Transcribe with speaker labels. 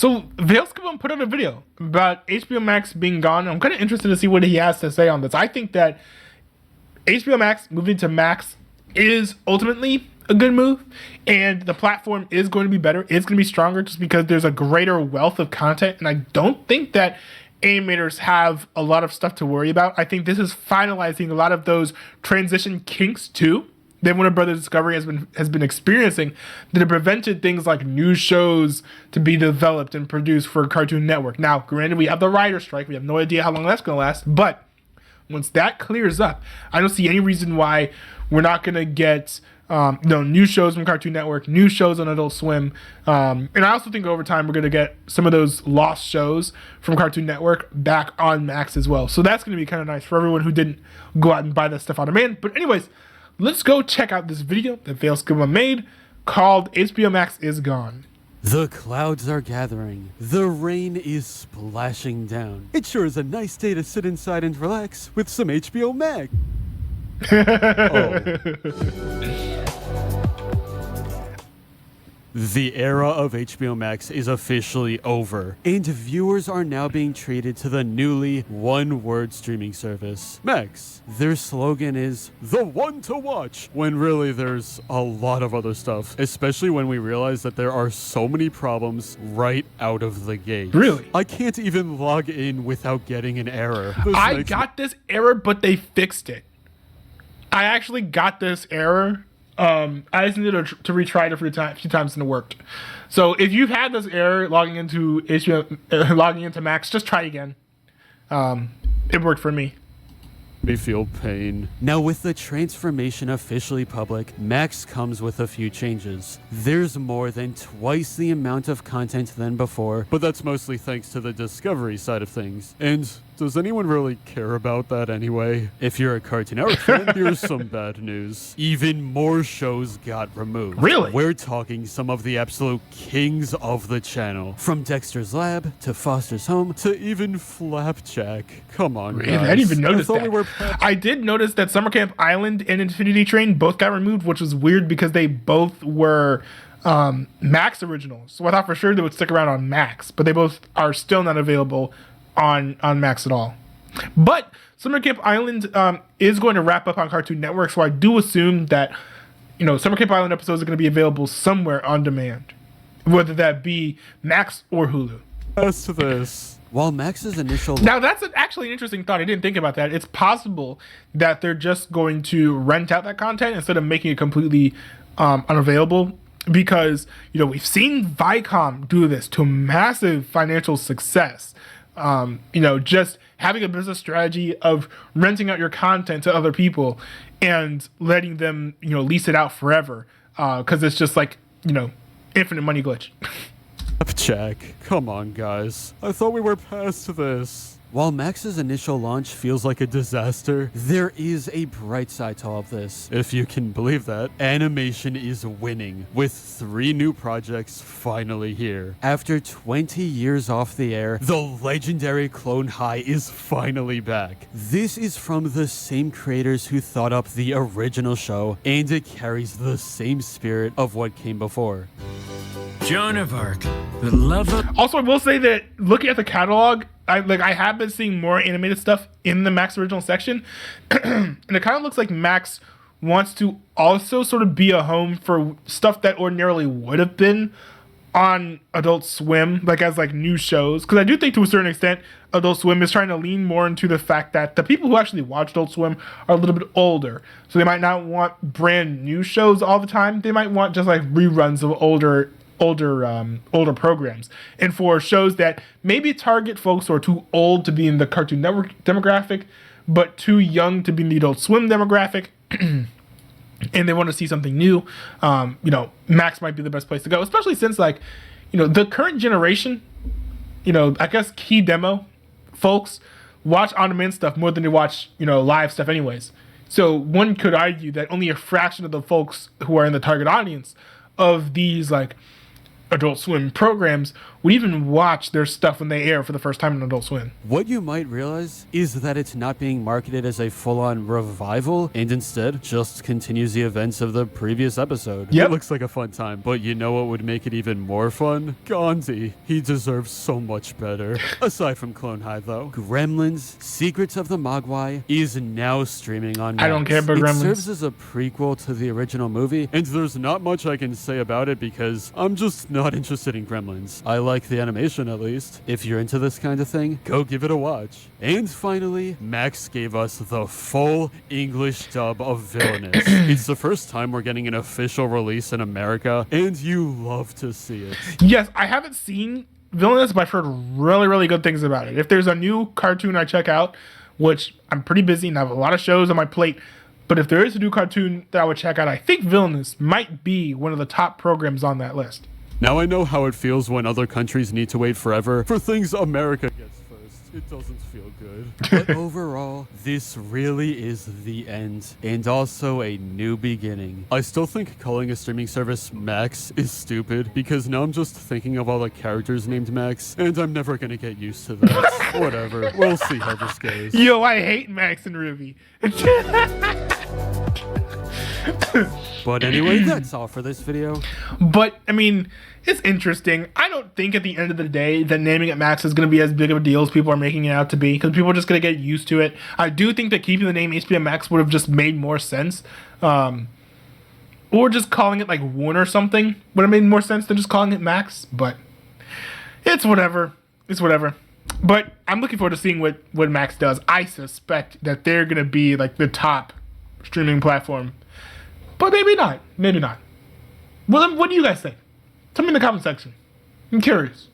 Speaker 1: So Vailskibum put out a video about HBO Max being gone. I'm kind of interested to see what he has to say on this. I think that HBO Max moving to Max is ultimately a good move, and the platform is going to be better. It's going to be stronger just because there's a greater wealth of content, and I don't think that animators have a lot of stuff to worry about. I think this is finalizing a lot of those transition kinks too that Warner Brothers Discovery has been experiencing that have prevented things like new shows to be developed and produced for Cartoon Network. Now, granted, we have the writer's strike. We have no idea how long that's going to last, but once that clears up, I don't see any reason why we're not going to get new shows from Cartoon Network, new shows on Adult Swim. And I also think over time we're going to get some of those lost shows from Cartoon Network back on Max as well. So that's going to be kind of nice for everyone who didn't go out and buy that stuff on demand. But anyways, let's go check out this video that Vailskibum made called HBO Max is Gone.
Speaker 2: The clouds are gathering. The rain is splashing down. It sure is a nice day to sit inside and relax with some HBO Max. The era of HBO Max is officially over, and viewers are now being treated to the newly one-word streaming service, Max. Their slogan is, the one to watch, when really there's a lot of other stuff, especially when we realize that there are so many problems right out of the gate.
Speaker 1: Really?
Speaker 2: I can't even log in without getting an error.
Speaker 1: I got this error, but they fixed it. I actually got this error. I just needed to retry it a few times and it worked. So if you've had this error logging into Max, just try again. It worked for me.
Speaker 2: Me feel pain. Now, with the transformation officially public, Max comes with a few changes. There's more than twice the amount of content than before, but that's mostly thanks to the Discovery side of things. And does anyone really care about that anyway? If you're a Cartoon Network fan, here's some bad news. Even more shows got removed.
Speaker 1: Really?
Speaker 2: We're talking some of the absolute kings of the channel. From Dexter's Lab, to Foster's Home, to even Flapjack. Come on, guys.
Speaker 1: I didn't even notice that.
Speaker 2: We
Speaker 1: I did notice that Summer Camp Island and Infinity Train both got removed, which was weird because they both were Max originals. So I thought for sure they would stick around on Max, but they both are still not available on Max at all. But Summer Camp Island is going to wrap up on Cartoon Network, so I do assume that Summer Camp Island episodes are going to be available somewhere on demand, whether that be Max or Hulu.
Speaker 2: As to this, while Max's initial...
Speaker 1: Now, that's actually an interesting thought. I didn't think about that. It's possible that they're just going to rent out that content instead of making it completely unavailable, because, we've seen Viacom do this to massive financial success. Just having a business strategy of renting out your content to other people and letting them, lease it out forever, because it's just like, infinite money glitch.
Speaker 2: Check. Come on, guys. I thought we were past this. While Max's initial launch feels like a disaster, there is a bright side to all of this. If you can believe that, animation is winning, with 3 new projects finally here. After 20 years off the air, the legendary Clone High is finally back. This is from the same creators who thought up the original show, and it carries the same spirit of what came before.
Speaker 3: Joan of Arc, the love of...
Speaker 1: Also, I will say that looking at the catalog, I have been seeing more animated stuff in the Max original section, and it kind of looks like Max wants to also sort of be a home for stuff that ordinarily would have been on Adult Swim, as new shows. Because I do think to a certain extent, Adult Swim is trying to lean more into the fact that the people who actually watch Adult Swim are a little bit older, so they might not want brand new shows all the time. They might want just reruns of older programs. And for shows that maybe target folks who are too old to be in the Cartoon Network demographic, but too young to be in the Adult Swim demographic, and they want to see something new, Max might be the best place to go, especially since the current generation, I guess key demo folks watch on-demand stuff more than they watch, live stuff anyways. So one could argue that only a fraction of the folks who are in the target audience of these Adult Swim programs would even watch their stuff when they air for the first time on Adult Swim.
Speaker 2: What you might realize is that it's not being marketed as a full-on revival, and instead just continues the events of the previous episode.
Speaker 1: Yep.
Speaker 2: It looks like a fun time, but you know what would make it even more fun? Gandhi. He deserves so much better. Aside from Clone High, though. Gremlins, Secrets of the Mogwai is now streaming on Max.
Speaker 1: I don't care about
Speaker 2: It
Speaker 1: Gremlins.
Speaker 2: serves as a prequel to the original movie, and there's not much I can say about it because I'm just not interested in Gremlins. I like the animation at least. If you're into this kind of thing, go give it a watch. And finally, Max gave us the full English dub of Villainous. It's the first time we're getting an official release in America, and you love to see it.
Speaker 1: Yes, I haven't seen Villainous, but I've heard really, really good things about it. If there's a new cartoon I check out, which I'm pretty busy and I have a lot of shows on my plate, but if there is a new cartoon that I would check out, I think Villainous might be one of the top programs on that list.
Speaker 2: Now I know how it feels when other countries need to wait forever for things America gets first. It doesn't feel good. But overall, this really is the end, and also a new beginning. I still think calling a streaming service Max is stupid, because now I'm just thinking of all the characters named Max, and I'm never gonna get used to that. Whatever, we'll see how this goes.
Speaker 1: Yo, I hate Max and Ruby.
Speaker 2: But anyway, that's all for this video.
Speaker 1: But, I mean, it's interesting. I don't think at the end of the day that naming it Max is going to be as big of a deal as people are making it out to be, because people are just going to get used to it. I do think that keeping the name HBO Max would have just made more sense. Or just calling it like One or something would have made more sense than just calling it Max. But it's whatever. It's whatever. But I'm looking forward to seeing what Max does. I suspect that they're going to be like the top streaming platform. But maybe not. Maybe not. Well, then what do you guys think? Tell me in the comment section. I'm curious.